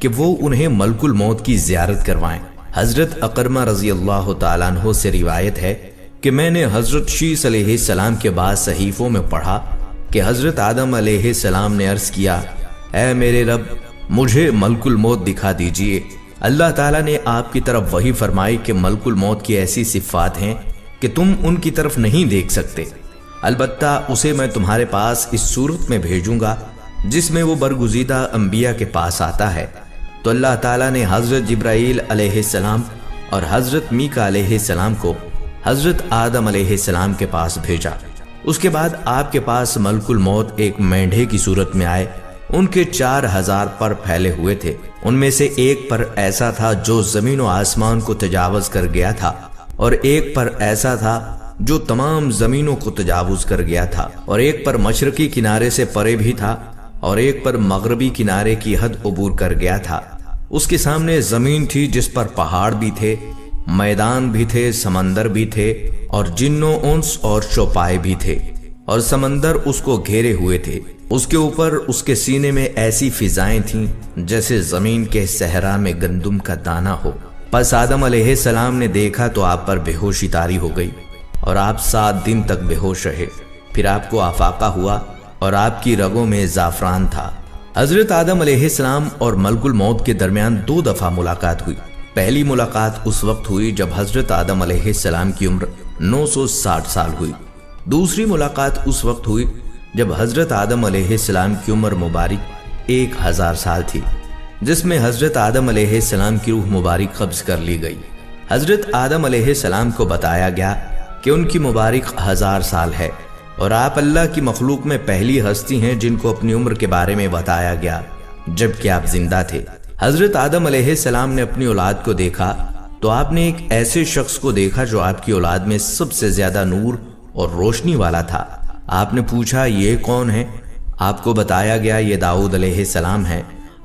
کہ وہ انہیں ملکل موت کی زیارت کروائیں۔ حضرت اقرمہ رضی اللہ تعالیٰ عنہ سے روایت ہے کہ میں نے حضرت شیس علیہ السلام کے بعد صحیفوں میں پڑھا کہ حضرت آدم علیہ السلام نے عرض کیا، اے میرے رب مجھے ملک الموت دکھا دیجئے۔ اللہ تعالیٰ نے آپ کی طرف وحی فرمائی کہ ملک الموت کی ایسی صفات ہیں کہ تم ان کی طرف نہیں دیکھ سکتے، البتہ اسے میں تمہارے پاس اس صورت میں بھیجوں گا جس میں وہ برگزیدہ انبیاء کے پاس آتا ہے۔ تو اللہ تعالیٰ نے حضرت جبرائیل علیہ السلام اور حضرت میکا علیہ السلام کو حضرت آدم علیہ السلام کے پاس بھیجا۔ اس کے بعد آپ کے پاس ملک الموت ایک مینڈھے کی صورت میں آئے۔ ان کے 4000 پر پھیلے ہوئے تھے، ان میں سے ایک پر ایسا تھا جو زمین و آسمان کو تجاوز کر گیا تھا، اور ایک پر ایسا تھا جو تمام زمینوں کو تجاوز کر گیا تھا، اور ایک پر مشرقی کنارے سے پرے بھی تھا، اور ایک پر مغربی کنارے کی حد عبور کر گیا تھا۔ اس کے سامنے زمین تھی جس پر پہاڑ بھی تھے، میدان بھی تھے، سمندر بھی تھے، اور جنوں انس اور چوپائے بھی تھے، اور سمندر اس کو گھیرے ہوئے تھے۔ اس کے اوپر اس کے سینے میں ایسی فضائیں تھیں جیسے زمین کے صحرا میں گندم کا دانہ ہو۔ پس آدم علیہ السلام نے دیکھا تو آپ پر بے ہوشی طاری ہو گئی، اور آپ 7 دن تک بے ہوش رہے۔ پھر آپ کو آفاقہ ہوا اور آپ کی رگوں میں زعفران تھا۔ حضرت آدم علیہ السلام اور ملک الموت کے درمیان 2 دفعہ ملاقات ہوئی۔ پہلی ملاقات اس وقت ہوئی جب حضرت آدم علیہ السلام کی عمر 960 سال ہوئی۔ دوسری ملاقات اس وقت ہوئی جب حضرت آدم علیہ السلام کی عمر مبارک 1000 سال تھی، جس میں حضرت آدم علیہ السلام کی روح مبارک قبض کر لی گئی۔ حضرت آدم علیہ السلام کو بتایا گیا کہ ان کی مبارک 1000 سال ہے، اور آپ اللہ کی مخلوق میں پہلی ہستی ہیں جن کو اپنی عمر کے بارے میں بتایا گیا جبکہ آپ زندہ تھے۔ حضرت آدم علیہ السلام نے اپنی اولاد کو دیکھا تو آپ نے ایک ایسے شخص کو دیکھا جو آپ کی اولاد میں سب سے زیادہ نور اور روشنی والا تھا۔ آپ نے پوچھا یہ کون ہے؟ آپ کو بتایا گیا یہ داؤد علیہ السلام ہے۔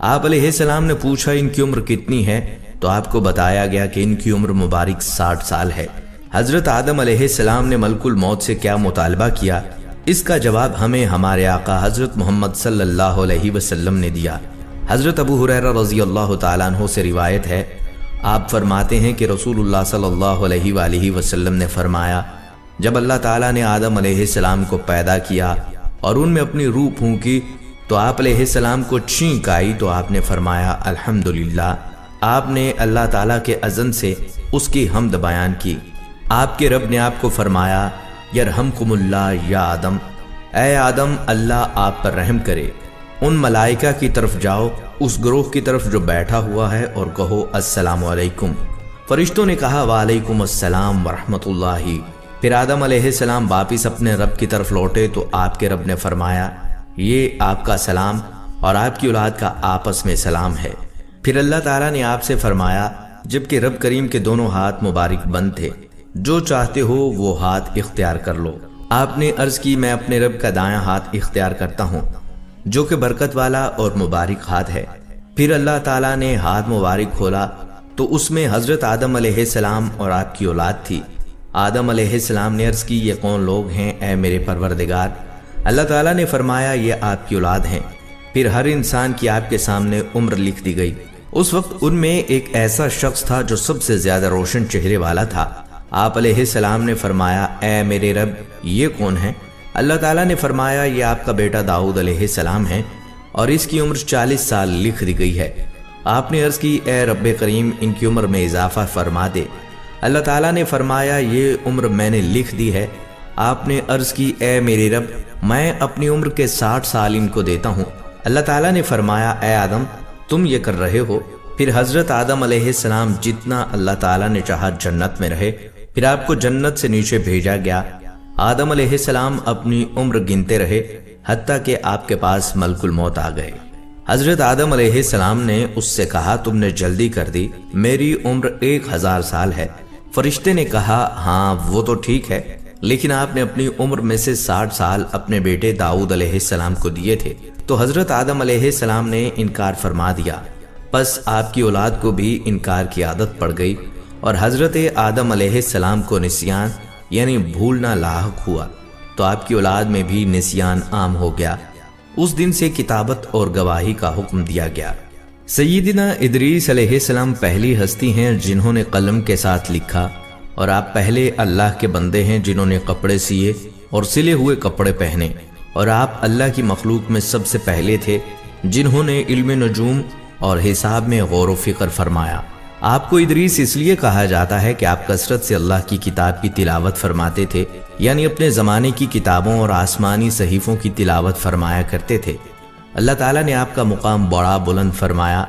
آپ علیہ السلام نے پوچھا ان کی عمر کتنی ہے؟ تو آپ کو بتایا گیا کہ ان کی عمر مبارک 60 سال ہے۔ حضرت آدم علیہ السلام نے ملک الموت سے کیا مطالبہ کیا؟ اس کا جواب ہمیں ہمارے آقا حضرت محمد صلی اللہ علیہ وسلم نے دیا۔ حضرت ابو ہریرہ رضی اللہ تعالیٰ عنہ سے روایت ہے، آپ فرماتے ہیں کہ رسول اللہ صلی اللہ علیہ وآلہ وسلم نے فرمایا، جب اللہ تعالیٰ نے آدم علیہ السلام کو پیدا کیا اور ان میں اپنی روح پھونکی تو آپ علیہ السلام کو چھینک آئی تو آپ نے فرمایا الحمدللہ۔ آپ نے اللہ تعالیٰ کے اذن سے اس کی حمد بیان کی۔ آپ کے رب نے آپ کو فرمایا یرحمکم اللہ یا آدم، اے آدم اللہ آپ پر رحم کرے، ان ملائکہ کی طرف جاؤ، اس گروہ کی طرف جو بیٹھا ہوا ہے، اور کہو السلام علیکم۔ فرشتوں نے کہا وعلیکم السلام ورحمۃ اللہ۔ پھر آدم علیہ السلام واپس اپنے رب کی طرف لوٹے تو آپ کے رب نے فرمایا یہ آپ کا سلام اور آپ کی اولاد کا آپس میں سلام ہے۔ پھر اللہ تعالیٰ نے آپ سے فرمایا، جبکہ رب کریم کے دونوں ہاتھ مبارک بند تھے، جو چاہتے ہو وہ ہاتھ اختیار کر لو۔ آپ نے عرض کی میں اپنے رب کا دایاں ہاتھ اختیار کرتا ہوں جو کہ برکت والا اور مبارک ہاتھ ہے۔ پھر اللہ تعالیٰ نے ہاتھ مبارک کھولا تو اس میں حضرت آدم علیہ السلام اور آپ کی اولاد تھی۔ آدم علیہ السلام نے عرض کی یہ کون لوگ ہیں اے میرے پروردگار؟ اللہ تعالیٰ نے فرمایا یہ آپ کی اولاد ہیں۔ پھر ہر انسان کی آپ کے سامنے عمر لکھ دی گئی۔ اس وقت ان میں ایک ایسا شخص تھا جو سب سے زیادہ روشن چہرے والا تھا۔ آپ علیہ السلام نے فرمایا اے میرے رب یہ کون ہے؟ اللہ تعالیٰ نے فرمایا یہ آپ کا بیٹا داؤد علیہ السلام ہے اور اس کی عمر 40 سال لکھ دی گئی ہے۔ آپ نے عرض کی اے رب کریم ان کی عمر میں اضافہ فرما دے۔ اللہ تعالیٰ نے فرمایا یہ عمر میں نے لکھ دی ہے۔ آپ نے عرض کی اے میرے رب میں اپنی عمر کے 60 سال ان کو دیتا ہوں۔ اللہ تعالیٰ نے فرمایا اے آدم تم یہ کر رہے ہو۔ پھر حضرت آدم علیہ السلام جتنا اللہ تعالیٰ نے چاہا جنت میں رہے، پھر آپ کو جنت سے نیچے بھیجا گیا۔ آدم علیہ السلام اپنی عمر گنتے رہے حتیٰ کہ آپ کے پاس ملک الموت آ گئے۔ حضرت آدم علیہ السلام نے اس سے کہا تم نے جلدی کر دی، میری عمر 1000 سال ہے۔ فرشتے نے کہا ہاں وہ تو ٹھیک ہے، لیکن آپ نے اپنی عمر میں سے 60 سال اپنے بیٹے داؤد علیہ السلام کو دیے تھے۔ تو حضرت آدم علیہ السلام نے انکار فرما دیا، پس آپ کی اولاد کو بھی انکار کی عادت پڑ گئی اور حضرت آدم علیہ السلام کو نسیان یعنی بھولنا لاحق ہوا، تو آپ کی اولاد میں بھی نسیان عام ہو گیا۔ اس دن سے کتابت اور گواہی کا حکم دیا گیا۔ سیدنا ادریس علیہ السلام پہلی ہستی ہیں جنہوں نے قلم کے ساتھ لکھا، اور آپ پہلے اللہ کے بندے ہیں جنہوں نے کپڑے سیے اور سلے ہوئے کپڑے پہنے، اور آپ اللہ کی مخلوق میں سب سے پہلے تھے جنہوں نے علم نجوم اور حساب میں غور و فکر فرمایا۔ آپ کو ادریس اس لیے کہا جاتا ہے کہ آپ کثرت سے اللہ کی کتاب کی تلاوت فرماتے تھے، یعنی اپنے زمانے کی کتابوں اور آسمانی صحیفوں کی تلاوت فرمایا کرتے تھے۔ اللہ تعالیٰ نے آپ کا مقام بڑا بلند فرمایا۔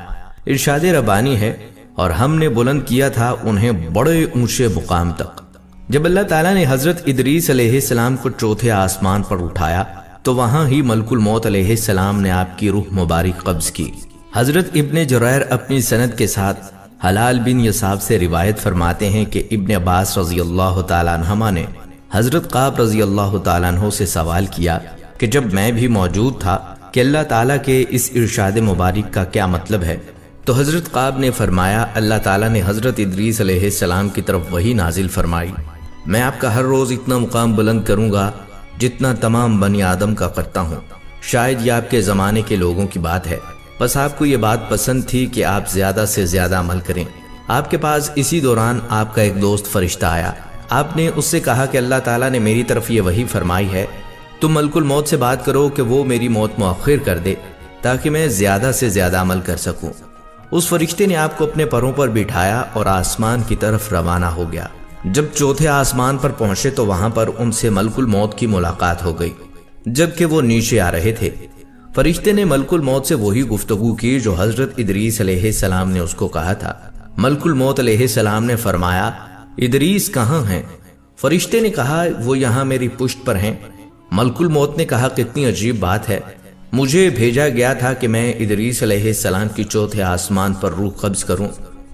ارشاد ربانی ہے، اور ہم نے بلند کیا تھا انہیں بڑے اونچے مقام تک۔ جب اللہ تعالیٰ نے حضرت ادریس علیہ السلام کو چوتھے آسمان پر اٹھایا تو وہاں ہی ملک الموت علیہ السلام نے آپ کی روح مبارک قبض کی۔ حضرت ابن جریر اپنی سند کے ساتھ حلال بن یصاب سے روایت فرماتے ہیں کہ ابن عباس رضی اللہ تعالیٰ عنہما نے حضرت قعب رضی اللہ تعالیٰ عنہ سے سوال کیا کہ جب میں بھی موجود تھا کہ اللہ تعالیٰ کے اس ارشاد مبارک کا کیا مطلب ہے؟ تو حضرت قعب نے فرمایا اللہ تعالیٰ نے حضرت ادریس علیہ السلام کی طرف وحی نازل فرمائی، میں آپ کا ہر روز اتنا مقام بلند کروں گا جتنا تمام بنی آدم کا کرتا ہوں۔ شاید یہ آپ کے زمانے کے لوگوں کی بات ہے، بس آپ کو یہ بات پسند تھی کہ آپ زیادہ سے زیادہ عمل کریں۔ آپ کے پاس اسی دوران آپ کا ایک دوست فرشتہ آیا۔ آپ نے اس سے کہا کہ اللہ تعالیٰ نے میری طرف یہ وحی فرمائی ہے، تم ملک الموت سے بات کرو کہ وہ میری موت مؤخر کر دے تاکہ میں زیادہ سے زیادہ عمل کر سکوں۔ اس فرشتے نے آپ کو اپنے پروں پر بٹھایا اور آسمان کی طرف روانہ ہو گیا۔ جب چوتھے آسمان پر پہنچے تو وہاں پر ان سے ملک الموت کی ملاقات ہو گئی۔ جبکہ وہ نیچے آ رہے تھے، فرشتے نے ملک الموت سے وہی گفتگو کی جو حضرت ادریس علیہ السلام نے اس کو کہا تھا۔ ملک الموت علیہ السلام نے فرمایا ادریس کہاں ہیں؟ فرشتے نے کہا وہ یہاں میری پشت پر ہیں۔ ملک الموت نے کہا کتنی عجیب بات ہے، مجھے بھیجا گیا تھا کہ میں ادریس علیہ السلام کی چوتھے آسمان پر روح قبض کروں،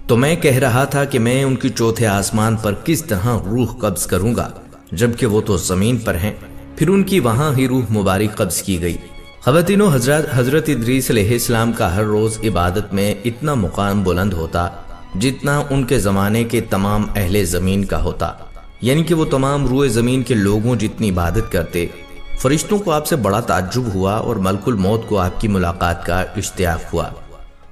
تو میں کہہ رہا تھا کہ میں ان کی چوتھے آسمان پر کس طرح روح قبض کروں گا جبکہ وہ تو زمین پر ہیں۔ پھر ان کی وہاں ہی روح مبارک قبض کی گئی۔ خواتین و حضرت ادریس علیہ السلام کا ہر روز عبادت میں اتنا مقام بلند ہوتا جتنا ان کے زمانے کے تمام اہل زمین کا ہوتا، یعنی کہ وہ تمام روئے زمین کے لوگوں جتنی عبادت کرتے۔ فرشتوں کو آپ سے بڑا تعجب ہوا اور ملک الموت کو آپ کی ملاقات کا اشتیاق ہوا۔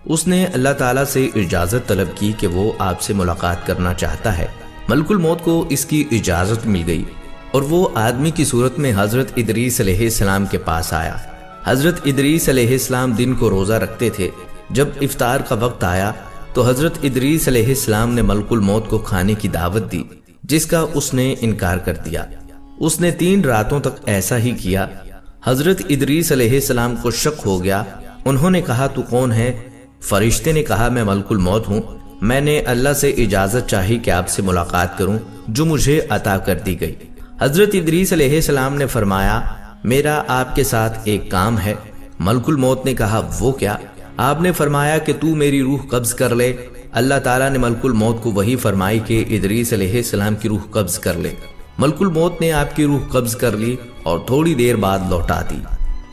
اس نے اللہ تعالیٰ سے اجازت طلب کی کہ وہ آپ سے ملاقات کرنا چاہتا ہے۔ ملک الموت کو اس کی اجازت مل گئی اور وہ آدمی کی صورت میں حضرت ادریس علیہ السلام کے پاس آیا۔ حضرت ادریس علیہ السلام دن کو روزہ رکھتے تھے۔ جب افطار کا وقت آیا تو حضرت ادریس علیہ السلام نے ملک الموت کو کھانے کی دعوت دی، جس کا اس نے انکار کر دیا۔ اس نے 3 راتوں تک ایسا ہی کیا۔ حضرت ادریس علیہ السلام کو شک ہو گیا۔ انہوں نے کہا تو کون ہے؟ فرشتے نے کہا میں ملک الموت ہوں، میں نے اللہ سے اجازت چاہی کہ آپ سے ملاقات کروں جو مجھے عطا کر دی گئی۔ حضرت ادریس علیہ السلام نے فرمایا میرا آپ کے ساتھ ایک کام ہے۔ ملک الموت نے کہا وہ کیا؟ آپ نے فرمایا کہ تو میری روح قبض کر لے۔ اللہ تعالیٰ نے ملک الموت کو وہی فرمائی کہ ادریس علیہ السلام کی روح قبض کر لے۔ ملک الموت نے آپ کی روح قبض کر لی اور تھوڑی دیر بعد لوٹا دی۔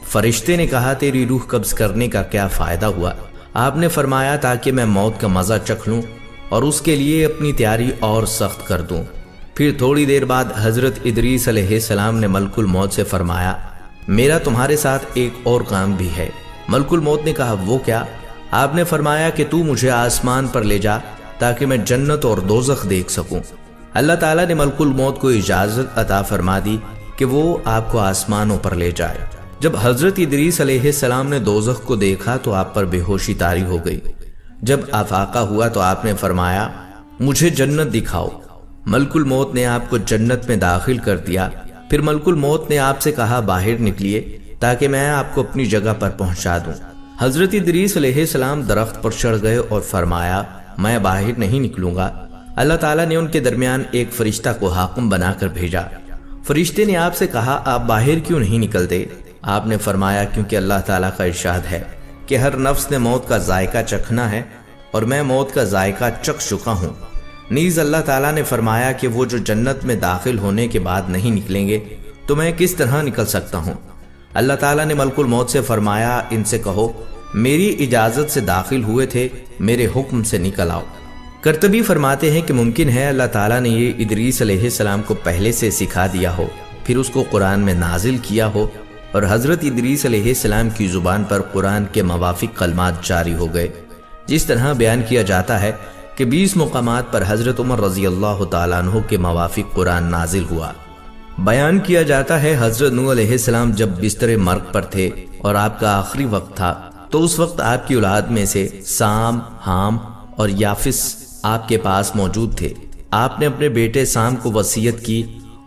فرشتے نے کہا تیری روح قبض کرنے کا کیا فائدہ ہوا؟ آپ نے فرمایا تاکہ میں موت کا مزہ چکھ لوں اور اس کے لیے اپنی تیاری اور سخت کر دوں۔ پھر تھوڑی دیر بعد حضرت ادریس علیہ السلام نے ملک الموت سے فرمایا میرا تمہارے ساتھ ایک اور کام بھی ہے۔ ملک الموت نے کہا وہ کیا؟ آپ نے فرمایا کہ تو مجھے آسمان پر لے جا تاکہ میں جنت اور دوزخ دیکھ سکوں۔ اللہ تعالیٰ نے ملک الموت کو اجازت عطا فرما دی کہ وہ آپ کو آسمانوں پر لے جائے۔ جب حضرت ادریس علیہ السلام نے دوزخ کو دیکھا تو آپ پر بے ہوشی طاری ہو گئی۔ جب افاقہ ہوا تو آپ نے فرمایا مجھے جنت دکھاؤ۔ ملک الموت نے آپ کو جنت میں داخل کر دیا۔ پھر ملک الموت نے آپ سے کہا باہر نکلیے تاکہ میں آپ کو اپنی جگہ پر پہنچا دوں۔ حضرت ادریس علیہ السلام درخت پر چڑھ گئے اور فرمایا میں باہر نہیں نکلوں گا۔ اللہ تعالیٰ نے ان کے درمیان ایک فرشتہ کو حاکم بنا کر بھیجا۔ فرشتے نے آپ سے کہا آپ باہر کیوں نہیں نکلتے؟ آپ نے فرمایا کیونکہ اللہ تعالیٰ کا ارشاد ہے کہ ہر نفس نے موت کا ذائقہ چکھنا ہے اور میں موت کا ذائقہ چکھ چکا ہوں۔ نیز اللہ تعالیٰ نے فرمایا کہ وہ جو جنت میں داخل ہونے کے بعد نہیں نکلیں گے تو میں کس طرح نکل سکتا ہوں؟ اللہ تعالیٰ نے ملک الموت سے فرمایا ان سے کہو میری اجازت سے داخل ہوئے تھے، میرے حکم سے نکل آؤ۔ کرتبی فرماتے ہیں کہ ممکن ہے اللہ تعالیٰ نے یہ ادریس علیہ السلام کو پہلے سے سکھا دیا ہو، پھر اس کو قرآن میں نازل کیا ہو اور حضرت ادریس علیہ السلام کی زبان پر قرآن کے موافق کلمات جاری ہو گئے۔ جس طرح بیان کیا جاتا ہے کہ 20 مقامات پر حضرت عمر رضی اللہ تعالیٰ عنہ کے موافق قرآن نازل ہوا۔ بیان کیا جاتا ہے حضرت نوح علیہ السلام جب بستر مرگ پر تھے اور آپ کا آخری وقت تھا تو اس وقت آپ کی اولاد میں سے سام، حام اور یافس آپ کے پاس موجود تھے۔ آپ نے اپنے بیٹے سام کو وصیت کی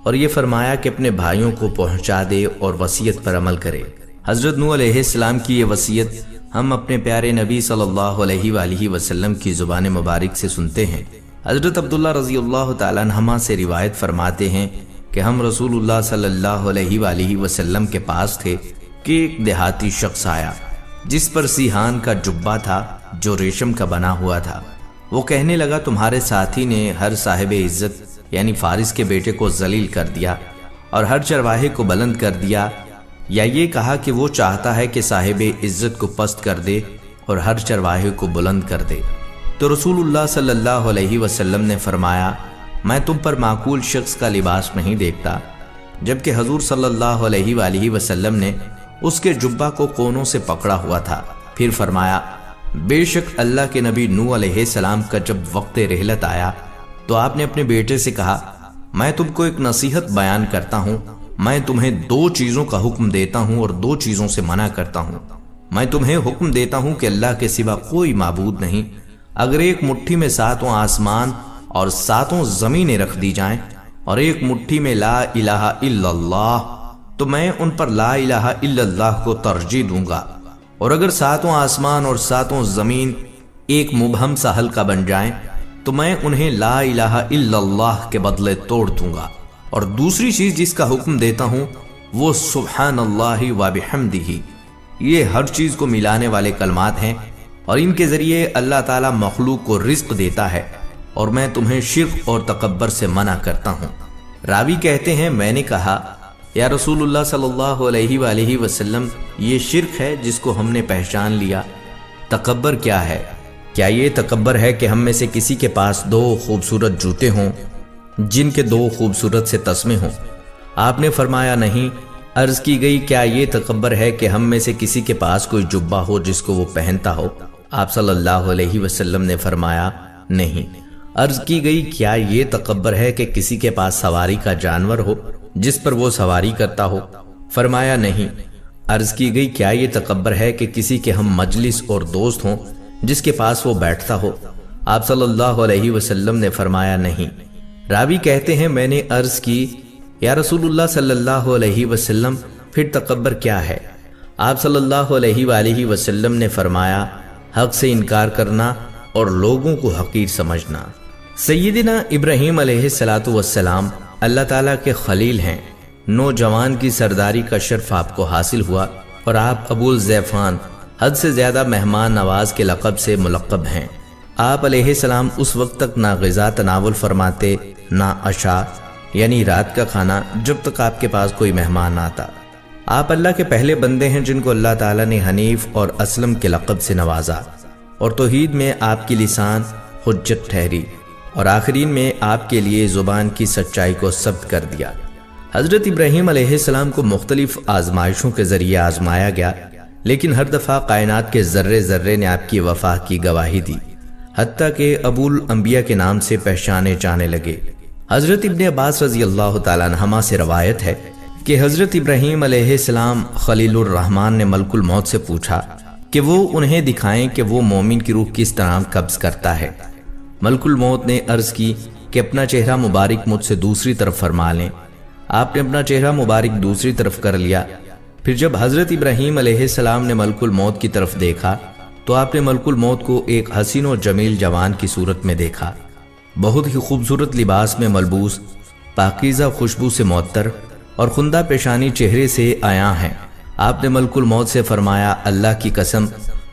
اور یہ فرمایا کہ اپنے بھائیوں کو پہنچا دے اور وصیت پر عمل کرے۔ حضرت نوح علیہ السلام کی یہ وصیت ہم اپنے پیارے نبی صلی اللہ علیہ وآلہ وسلم کی زبان مبارک سے سنتے ہیں۔ حضرت عبداللہ رضی اللہ تعالیٰ عنہما سے روایت فرماتے ہیں کہ ہم رسول اللہ صلی اللہ علیہ وآلہ وسلم کے پاس تھے کہ ایک دیہاتی شخص آیا جس پر سیحان کا جبہ تھا جو ریشم کا بنا ہوا تھا۔ وہ کہنے لگا تمہارے ساتھی نے ہر صاحب عزت یعنی فارس کے بیٹے کو ذلیل کر دیا اور ہر چرواہے کو بلند کر دیا، یا یہ کہا کہ وہ چاہتا ہے کہ صاحب عزت کو پست کر دے اور ہر چرواہے کو بلند کر دے۔ تو رسول اللہ صلی اللہ علیہ وسلم نے فرمایا میں تم پر معقول شخص کا لباس نہیں دیکھتا، جبکہ حضور صلی اللہ علیہ وآلہ وسلم نے اس کے جبہ کو کونوں سے پکڑا ہوا تھا۔ پھر فرمایا بے شک اللہ کے نبی نوح علیہ السلام کا جب وقت رحلت آیا تو آپ نے اپنے بیٹے سے کہا میں تم کو ایک نصیحت بیان کرتا ہوں، میں تمہیں 2 چیزوں کا حکم دیتا ہوں اور 2 چیزوں سے منع کرتا ہوں۔ میں تمہیں حکم دیتا ہوں کہ اللہ کے سوا کوئی معبود نہیں، اگر ایک مٹھی میں 7 آسمان اور 7 زمینیں رکھ دی جائیں اور ایک مٹھی میں لا الہ الا اللہ، تو میں ان پر لا الہ الا اللہ کو ترجیح دوں گا، اور اگر 7 آسمان اور 7 زمین ایک مبہم سا حلقہ بن جائیں تو میں انہیں لا الہ الا اللہ کے بدلے توڑ دوں گا۔ اور دوسری چیز جس کا حکم دیتا ہوں وہ سبحان اللہ و بحمدہ، یہ ہر چیز کو ملانے والے کلمات ہیں اور ان کے ذریعے اللہ تعالیٰ مخلوق کو رزق دیتا ہے، اور میں تمہیں شرک اور تکبر سے منع کرتا ہوں۔ راوی کہتے ہیں میں نے کہا یا رسول اللہ صلی اللہ علیہ وآلہ وسلم یہ شرک ہے جس کو ہم نے پہچان لیا، تکبر کیا ہے؟ کیا یہ تکبر ہے کہ ہم میں سے کسی کے پاس 2 خوبصورت جوتے ہوں جن کے 2 خوبصورت سے تسمے ہوں؟ آپ نے فرمایا نہیں۔ عرض کی گئی کیا یہ تکبر ہے کہ ہم میں سے کسی کے پاس کوئی جبہ ہو جس کو وہ پہنتا ہو؟ آپ صلی اللہ علیہ وسلم نے فرمایا نہیں۔ عرض کی گئی کیا یہ تکبر ہے کہ کسی کے پاس سواری کا جانور ہو جس پر وہ سواری کرتا ہو؟ فرمایا نہیں۔ عرض کی گئی کیا یہ تکبر ہے کہ کسی کے ہم مجلس اور دوست ہوں جس کے پاس وہ بیٹھتا ہو؟ آپ صلی اللہ علیہ وسلم نے فرمایا نہیں۔ راوی کہتے ہیں میں نے عرض کی یا رسول اللہ صلی اللہ علیہ وسلم پھر تکبر کیا ہے؟ آپ صلی اللہ علیہ وآلہ وسلم نے فرمایا حق سے انکار کرنا اور لوگوں کو حقیر سمجھنا۔ سیدنا ابراہیم علیہ السلام اللہ تعالیٰ کے خلیل ہیں۔ نوجوان کی سرداری کا شرف آپ کو حاصل ہوا اور آپ ابو الزیفان حد سے زیادہ مہمان نواز کے لقب سے ملقب ہیں۔ آپ علیہ السلام اس وقت تک نہ غذا تناول فرماتے نہ عشاء یعنی رات کا کھانا جب تک آپ کے پاس کوئی مہمان آتا۔ آپ اللہ کے پہلے بندے ہیں جن کو اللہ تعالیٰ نے حنیف اور اسلم کے لقب سے نوازا، اور توحید میں آپ کی لسان حجت ٹھہری اور آخرین میں آپ کے لیے زبان کی سچائی کو ثبت کر دیا۔ حضرت ابراہیم علیہ السلام کو مختلف آزمائشوں کے ذریعے آزمایا گیا، لیکن ہر دفعہ کائنات کے ذرے ذرے نے آپ کی وفا کی گواہی دی، حتیٰ کہ ابو الانبیاء کے نام سے پہچانے جانے لگے۔ حضرت ابن عباس رضی اللہ تعالیٰ عنہما سے روایت ہے کہ حضرت ابراہیم علیہ السلام خلیل الرحمن نے ملک الموت سے پوچھا کہ وہ انہیں دکھائیں کہ وہ مومن کی روح کس طرح قبض کرتا ہے۔ ملک الموت نے عرض کی کہ اپنا چہرہ مبارک مجھ سے دوسری طرف فرما لیں۔ آپ نے اپنا چہرہ مبارک دوسری طرف کر لیا۔ پھر جب حضرت ابراہیم علیہ السلام نے ملک الموت کی طرف دیکھا تو آپ نے ملک الموت کو ایک حسین و جمیل جوان کی صورت میں دیکھا، بہت ہی خوبصورت لباس میں ملبوس، پاکیزہ خوشبو سے معطر اور خندہ پیشانی چہرے سے عیاں ہیں۔ آپ نے ملک الموت سے فرمایا اللہ کی قسم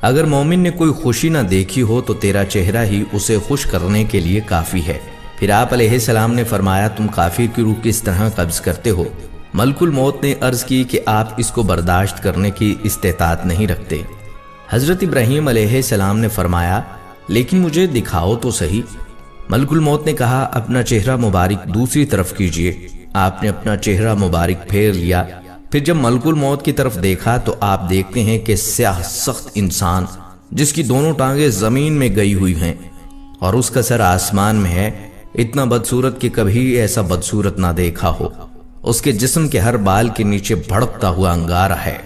اگر مومن نے کوئی خوشی نہ دیکھی ہو تو تیرا چہرہ ہی اسے خوش کرنے کے لیے کافی ہے۔ پھر آپ علیہ السلام نے فرمایا تم کافر کی روح کس طرح قبض کرتے ہو؟ ملک الموت نے عرض کی کہ آپ اس کو برداشت کرنے کی استطاعت نہیں رکھتے۔ حضرت ابراہیم علیہ السلام نے فرمایا لیکن مجھے دکھاؤ تو صحیح۔ ملک الموت نے کہا اپنا چہرہ مبارک دوسری طرف کیجئے۔ آپ نے اپنا چہرہ مبارک پھیر لیا۔ پھر جب ملک الموت کی طرف دیکھا تو آپ دیکھتے ہیں کہ سیاہ سخت انسان جس کی دونوں ٹانگیں زمین میں گئی ہوئی ہیں اور اس کا سر آسمان میں ہے، اتنا بدصورت کہ کبھی ایسا بدصورت نہ دیکھا ہو۔ اس کے جسم کے ہر بال کے نیچے بھڑکتا ہوا انگارہ ہے۔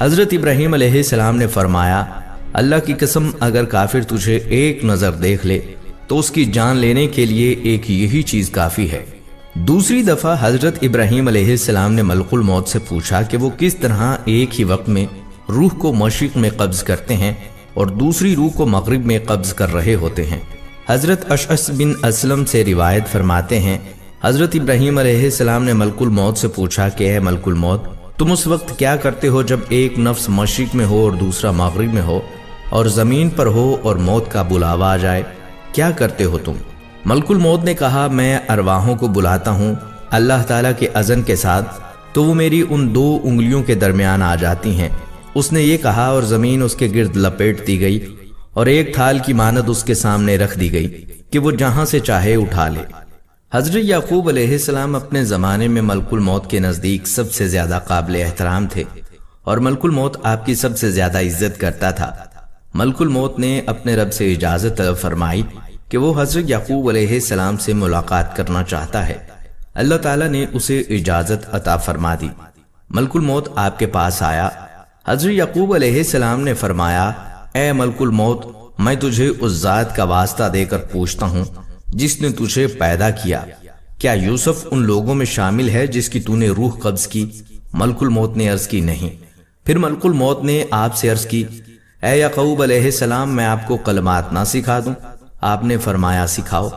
حضرت ابراہیم علیہ السلام نے فرمایا، اللہ کی قسم اگر کافر تجھے ایک نظر دیکھ لے تو اس کی جان لینے کے لیے ایک یہی چیز کافی ہے۔ دوسری دفعہ حضرت ابراہیم علیہ السلام نے ملک الموت سے پوچھا کہ وہ کس طرح ایک ہی وقت میں روح کو مشرق میں قبض کرتے ہیں اور دوسری روح کو مغرب میں قبض کر رہے ہوتے ہیں۔ حضرت اشعث بن اسلم سے روایت فرماتے ہیں، حضرت ابراہیم علیہ السلام نے ملک الموت سے پوچھا کہ اے ملک الموت، تم اس وقت کیا کرتے ہو جب ایک نفس مشرق میں ہو اور دوسرا مغرب میں ہو اور زمین پر ہو اور موت کا بلاوا آ جائے، کیا کرتے ہو تم؟ ملک الموت نے کہا، میں ارواحوں کو بلاتا ہوں اللہ تعالیٰ کے اذن کے ساتھ، تو وہ میری ان دو انگلیوں کے درمیان آ جاتی ہیں۔ اس نے یہ کہا اور زمین اس کے گرد لپیٹ دی گئی اور ایک تھال کی مانند اس کے سامنے رکھ دی گئی کہ وہ جہاں سے چاہے اٹھا لے۔ حضرت یعقوب علیہ السلام اپنے زمانے میں ملک الموت کے نزدیک سب سے زیادہ قابل احترام تھے اور ملک الموت آپ کی سب سے زیادہ عزت کرتا تھا۔ ملک الموت نے اپنے رب سے اجازت طلب فرمائی کہ وہ حضرت یعقوب علیہ السلام سے ملاقات کرنا چاہتا ہے۔ اللہ تعالیٰ نے اسے اجازت عطا فرما دی۔ ملک الموت آپ کے پاس آیا۔ حضرت یعقوب علیہ السلام نے فرمایا، اے ملک الموت، میں تجھے اس ذات کا واسطہ دے کر پوچھتا ہوں جس نے تجھے پیدا کیا، کیا یوسف ان لوگوں میں شامل ہے جس کی تو نے روح قبض کی؟ ملک الموت نے عرض کی، نہیں۔ پھر ملک الموت نے آپ سے عرض کی، اے یعقوب علیہ السلام، میں آپ کو کلمات نہ سکھا دوں؟ آپ نے فرمایا، سکھاؤ۔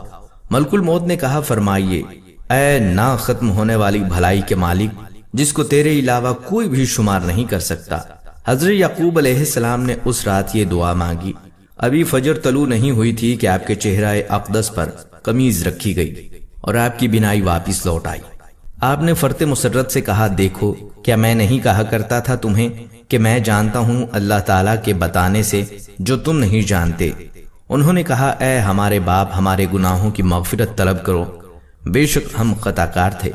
ملک الموت نے کہا، فرمائیے، اے نہ ختم ہونے والی بھلائی کے مالک جس کو تیرے علاوہ کوئی بھی شمار نہیں کر سکتا۔ حضرت یعقوب علیہ السلام نے اس رات یہ دعا مانگی۔ ابھی فجر طلوع نہیں ہوئی تھی کہ آپ کے چہرہ اقدس پر قمیض رکھی گئی اور آپ کی بینائی واپس لوٹ آئی۔ آپ نے فرت مسرت سے کہا، دیکھو، کیا میں نہیں کہا کرتا تھا تمہیں کہ میں جانتا ہوں اللہ تعالیٰ کے بتانے سے جو تم نہیں جانتے؟ انہوں نے کہا، اے ہمارے باپ، ہمارے گناہوں کی مغفرت طلب کرو، بے شک ہم خطا کار تھے۔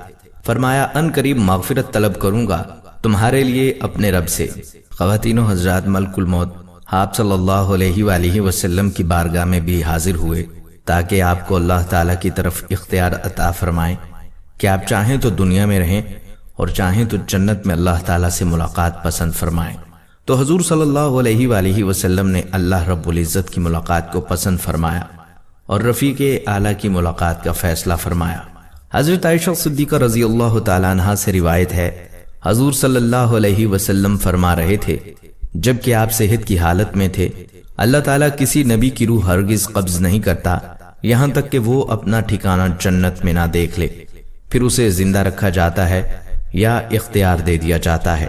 فرمایا، ان قریب مغفرت طلب کروں گا تمہارے لیے اپنے رب سے۔ خواتین و حضرات، ملک الموت آپ صلی اللہ علیہ وآلہ وسلم کی بارگاہ میں بھی حاضر ہوئے تاکہ آپ کو اللہ تعالیٰ کی طرف اختیار عطا فرمائیں کہ آپ چاہیں تو دنیا میں رہیں اور چاہیں تو جنت میں اللہ تعالیٰ سے ملاقات پسند فرمائیں۔ تو حضور صلی اللہ علیہ وآلہ وسلم نے اللہ رب العزت کی ملاقات کو پسند فرمایا اور رفیق اعلیٰ کی ملاقات کا فیصلہ فرمایا۔ حضرت عائشہ صدیقہ رضی اللہ تعالیٰ عنہا سے روایت ہے، حضور صلی اللہ علیہ وسلم فرما رہے تھے، جبکہ آپ صحت کی حالت میں تھے، اللہ تعالیٰ کسی نبی کی روح ہرگز قبض نہیں کرتا یہاں تک کہ وہ اپنا ٹھکانہ جنت میں نہ دیکھ لے، پھر اسے زندہ رکھا جاتا ہے یا اختیار دے دیا جاتا ہے۔